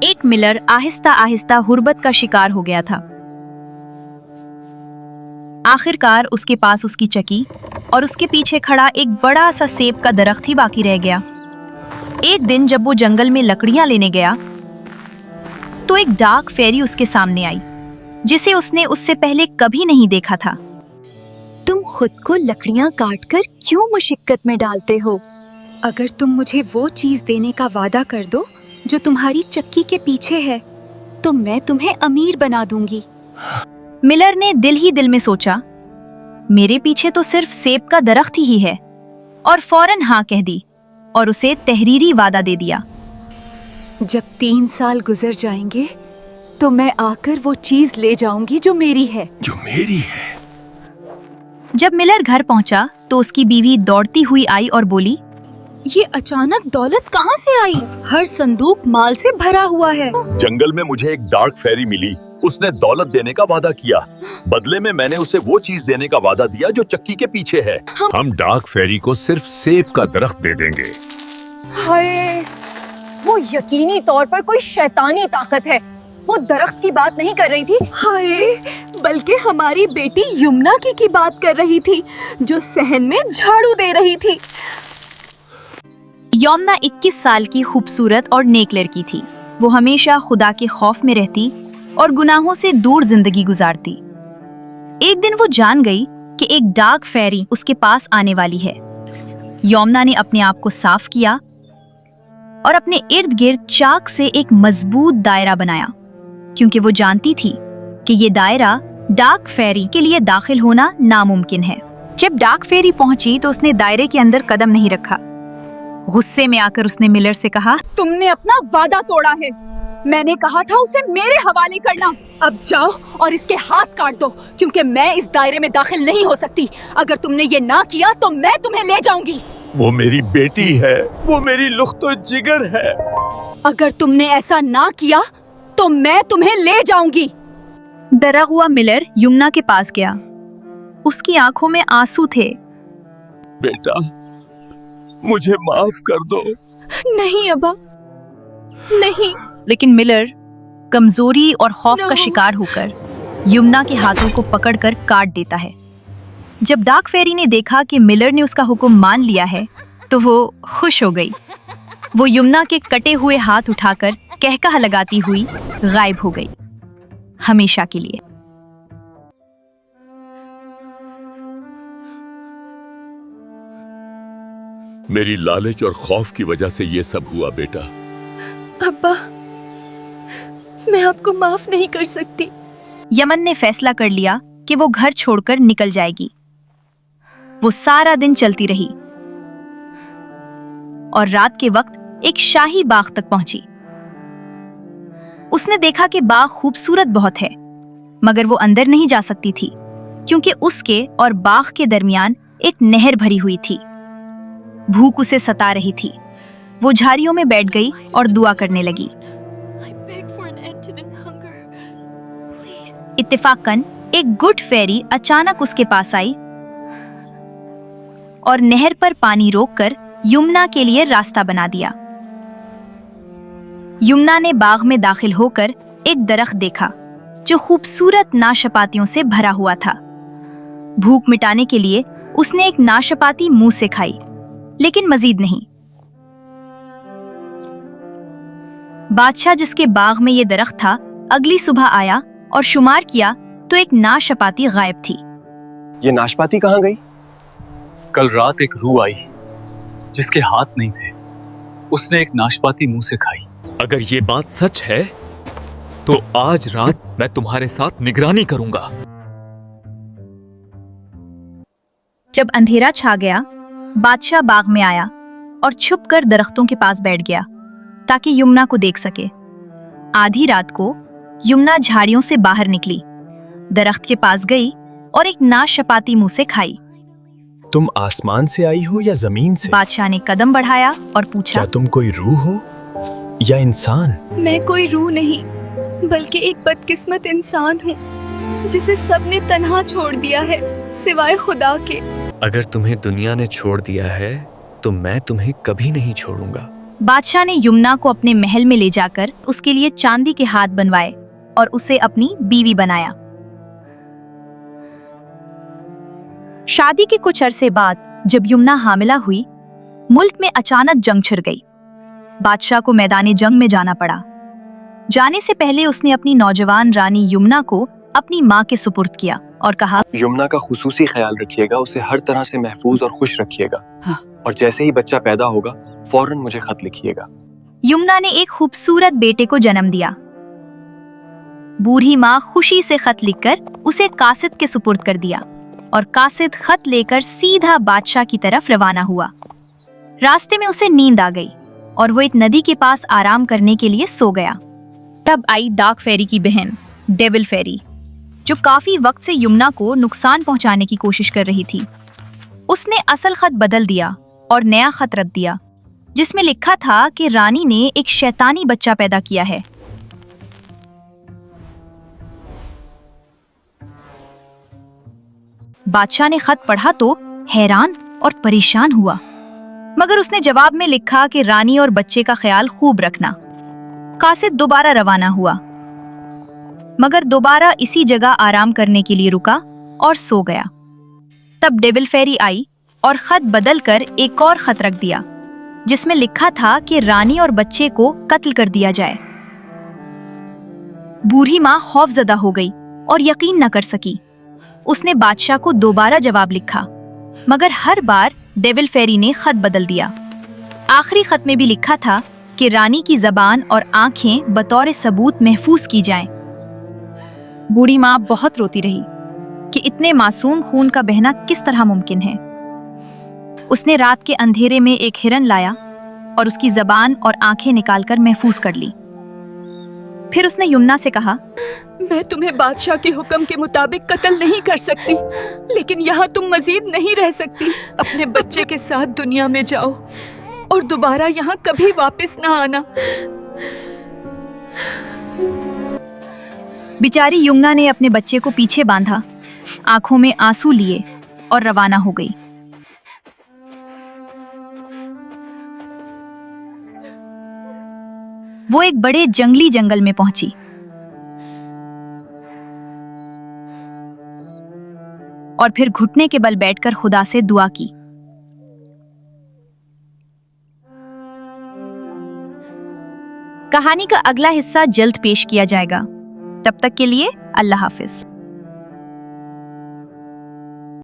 एक मिलर आहिस्ता आहिस्ता गुर्बत का शिकार हो गया था। आखिरकार उसके पास उसकी चक्की और उसके पीछे खड़ा एक बड़ा सा सेब का दरख्त ही बाकी रह गया। एक दिन जब वो जंगल में लकड़ियां लेने गया तो एक डार्क फेरी उसके सामने आई, जिसे उसने उससे पहले कभी नहीं देखा था। तुम खुद को लकड़ियां काटकर क्यों मुश्किल में डालते हो? अगर तुम मुझे वो चीज देने का वादा कर दो जो तुम्हारी चक्की के पीछे है, तो मैं तुम्हें अमीर बना दूंगी। मिलर ने दिल ही दिल में सोचा, मेरे पीछे तो सिर्फ सेब का दरख्त ही है, और फौरन हाँ कह दी और उसे तहरीरी वादा दे दिया। जब 3 साल गुजर जाएंगे तो मैं आकर वो चीज ले जाऊंगी जो मेरी है। जब मिलर घर पहुंचा तो उसकी बीवी दौड़ती हुई आई और बोली, ये अचानक दौलत कहाँ से आई? हर संदूक माल से भरा हुआ है। जंगल में मुझे एक डार्क फेरी मिली, उसने दौलत देने का वादा किया। बदले में मैंने उसे वो चीज देने का वादा दिया जो चक्की के पीछे है। हम डार्क फेरी को सिर्फ सेब का दरख्त दे देंगे। हाय, वो यकीनी तौर पर कोई शैतानी ताकत है। वो दरख्त की बात नहीं कर रही थी। हाय, बल्कि हमारी बेटी यमुना की बात कर रही थी, जो सहन में झाड़ू दे रही थी। यमुना 21 साल की खूबसूरत और नेक लड़की थी। वो हमेशा खुदा के खौफ में रहती और गुनाहों से दूर जिंदगी गुजारती। एक दिन वो जान गई कि एक डार्क फेरी उसके पास आने वाली है। यमुना ने अपने आप को साफ किया और अपने इर्द गिर्द चाक से एक मजबूत दायरा बनाया, क्योंकि वो जानती थी कि ये दायरा डार्क फेरी के लिए दाखिल होना नामुमकिन है। जब डार्क फेरी पहुंची तो उसने दायरे के अंदर कदम नहीं रखा। गुस्से में आकर उसने मिलर से कहा, तुमने अपना वादा तोड़ा है। मैंने कहा था उसे मेरे हवाले करना। अब जाओ और इसके हाथ काट दो, क्योंकि मैं इस दायरे में दाखिल नहीं हो सकती। अगर तुमने ये ना किया तो मैं तुम्हें ले जाऊंगी। वो मेरी बेटी है, वो मेरी लुख्तो जिगर है। अगर तुमने ऐसा ना किया तो मैं तुम्हें ले जाऊंगी। डरा हुआ मिलर यमुना के पास गया। उसकी आंखों में आंसू थे। बेटा, मुझे माफ कर दो। नहीं अब्बा, नहीं। लेकिन मिलर कमजोरी और खौफ का शिकार होकर यमुना के हाथों को पकड़कर काट देता है। जब डार्क फेरी ने देखा कि मिलर ने उसका हुक्म मान लिया है तो वो खुश हो गई। वो यमुना के कटे हुए हाथ उठाकर कहकहा लगाती हुई गायब हो गई, हमेशा के लिए। मेरी लालच और खौफ की वजह से ये सब हुआ बेटा। अब्बा, मैं आपको माफ नहीं कर सकती। यमन ने फैसला कर लिया कि वो घर छोड़कर निकल जाएगी। वो सारा दिन चलती रही और रात के वक्त एक शाही बाग तक पहुंची। उसने देखा कि बाग खूबसूरत बहुत है, मगर वो अंदर नहीं जा सकती थी, क्योंकि उसके और बाग के दरमियान एक नहर भरी हुई थी। भूख उसे सता रही थी। वो झाड़ियों में बैठ गई और दुआ करने लगी। इत्तेफाकन एक गुड फेरी अचानक उसके पास आई और नहर पर पानी रोककर यमुना के लिए रास्ता बना दिया। यमुना ने बाग में दाखिल होकर एक दरख्त देखा जो खूबसूरत नाशपातियों से भरा हुआ था। भूख मिटाने के लिए उसने एक नाशपाती मुंह से खाई, लेकिन मजीद नहीं। बादशाह जिसके बाग में ये दरख्त था, अगली सुबह आया और शुमार किया तो एक नाशपाती गायब थी। ये नाशपाती कहाँ गई? कल रात एक रूह आई जिसके हाथ नहीं थे। उसने एक नाशपाती मुंह से खाई। अगर ये बात सच है तो आज रात मैं तुम्हारे साथ निगरानी करूंगा। जब अंधेरा छा गया, बादशाह बाग में आया और छुपकर दरख्तों के पास बैठ गया ताकि यमुना को देख सके। आधी रात को यमुना झाड़ियों से बाहर निकली, दरख्त के पास गई और एक नाशपाती मुंह से खाई। तुम आसमान से आई हो या जमीन से? बादशाह ने कदम बढ़ाया और पूछा, क्या तुम कोई रूह हो या इंसान? मैं कोई रूह नहीं, बल्कि एक बदकिस्मत इंसान हूँ जिसे सबने तन्हा छोड़ दिया है सिवाय खुदा के। अगर तुम्हें दुनिया ने छोड़ दिया है तो मैं तुम्हें कभी नहीं छोड़ूंगा। बादशाह ने यमुना को अपने महल में ले जाकर उसके लिए चांदी के हाथ बनवाए और उसे अपनी बीवी बनाया। शादी के कुछ अरसे बाद जब यमुना हामिला हुई, मुल्क में अचानक जंग छिड़ गई। बादशाह को मैदाने जंग में जाना पड़ा। जाने से पहले उसने अपनी नौजवान रानी यमुना को अपनी माँ के सुपुर्द किया और कहा, यमुना का खुसूसी ख्याल रखिएगा, उसे हर तरह से महफूज और खुश रखिएगा। और जैसे ही बच्चा पैदा होगा फौरन मुझे खत लिखिएगा। यमुना ने एक खूबसूरत बेटे को जन्म दिया। बूढ़ी माँ खुशी से खत लिखकर उसे कासिद के सुपुर्द कर दिया और कासिद खत लेकर सीधा बादशाह की तरफ रवाना हुआ। रास्ते में उसे नींद आ गई और वो एक नदी के पास आराम करने के लिए सो गया। तब आई डार्क फेरी की बहन डेविल फेरी, जो काफी वक्त से यमुना को नुकसान पहुंचाने की कोशिश कर रही थी। उसने असल खत बदल दिया और नया खत रख दिया, जिसमें लिखा था कि रानी ने एक शैतानी बच्चा पैदा किया है। बादशाह ने खत पढ़ा तो हैरान और परेशान हुआ, मगर उसने जवाब में लिखा कि रानी और बच्चे का ख्याल खूब रखना। कासिद दोबारा रवाना हुआ, मगर दोबारा इसी जगह आराम करने के लिए रुका और सो गया। तब डेविल फेरी आई और खत बदलकर एक और खत रख दिया, जिसमें लिखा था कि रानी और बच्चे को कत्ल कर दिया जाए। बूढ़ी माँ खौफजदा हो गई और यकीन न कर सकी। उसने बादशाह को दोबारा जवाब लिखा, मगर हर बार डेविल फेरी ने खत बदल दिया। आखिरी खत में भी लिखा था कि रानी की जबान और आंखें बतौर सबूत महफूज की जाएं। बूढ़ी माँ बहुत रोती रही कि इतने मासूम खून का बहना किस तरह मुमकिन है। उसने रात के अंधेरे में एक हिरन लाया और उसकी जबान और आंखें निकालकर महफूज कर ली। फिर उसने यमुना से कहा, मैं तुम्हें बादशाह के हुक्म के मुताबिक कत्ल नहीं कर सकती, लेकिन यहाँ तुम मजीद नहीं रह सकती। अपने बच्चे के साथ दुनिया में जाओ और दोबारा यहाँ कभी वापस ना आना। बेचारी यमुना ने अपने बच्चे को पीछे बांधा, आंखों में आंसू लिए और रवाना हो गई। वो एक बड़े जंगली जंगल में पहुंची। और फिर घुटने के बल बैठकर खुदा से दुआ की। कहानी का अगला हिस्सा जल्द पेश किया जाएगा। तब तक के लिए अल्लाह हाफिज।